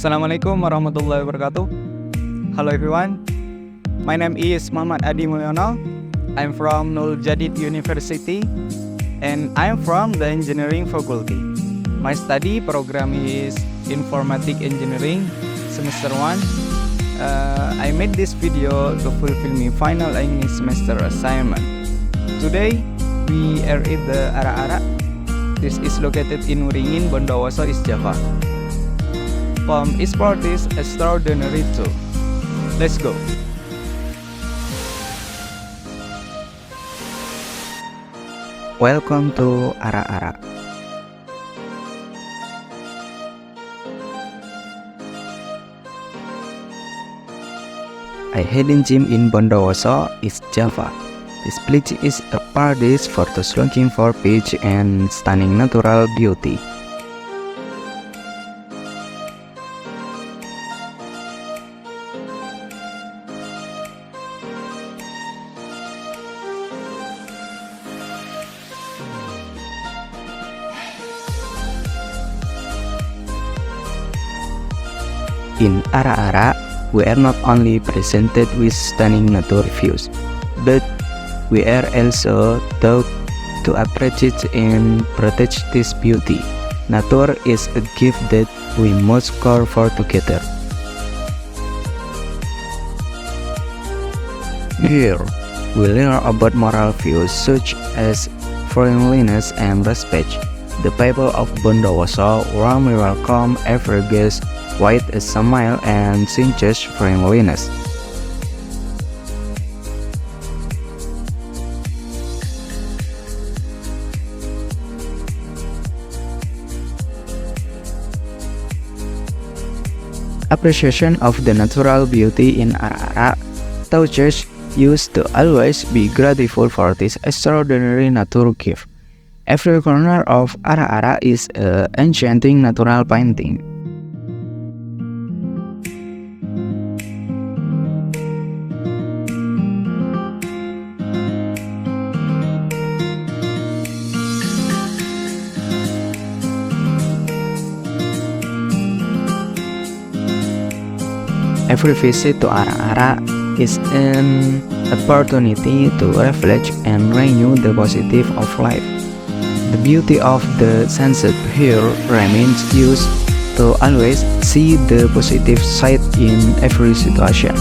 Assalamualaikum warahmatullahi wabarakatuh. Hello everyone. My name is Muhammad Adi Mulyono. I'm from Nuljadid University and I'm from the engineering faculty. My study program is informatic engineering semester 1. I made this video to fulfill my final English semester assignment. Today we are at the Aarak-arak. This is located in Uringin, Bondowoso, East Java. From Esport is extraordinary too. Let's go. Welcome to Aarak-arak. A hidden gem in Bondowoso, East Java. This place is a paradise for those looking for beach and stunning natural beauty. In Aarak-arak, we are not only presented with stunning nature views, but we are also taught to appreciate and protect this beauty. Nature is a gift that we must care for together. Here, we learn about moral views such as friendliness and respect. The people of Bondowoso warmly welcome every guest with a smile and sincere friendliness. Appreciation of the natural beauty in Aarak-arak teaches us to always be grateful for this extraordinary natural gift. Every corner of Aarak-arak is an enchanting natural painting. Every visit to Aarak-arak is an opportunity to reflect and renew the positive of life. The beauty of the sunset here reminds us to always see the positive side in every situation.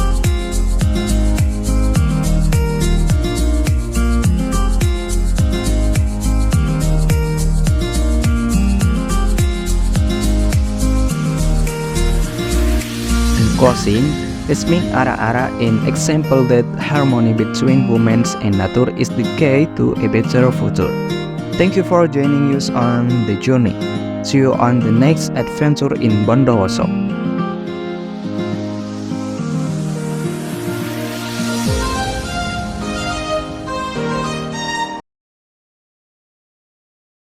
Closing, let's make Aarak-arak an example that harmony between humans and nature is the key to a better future. Thank you for joining us on the journey. See you on the next adventure in Bondowoso.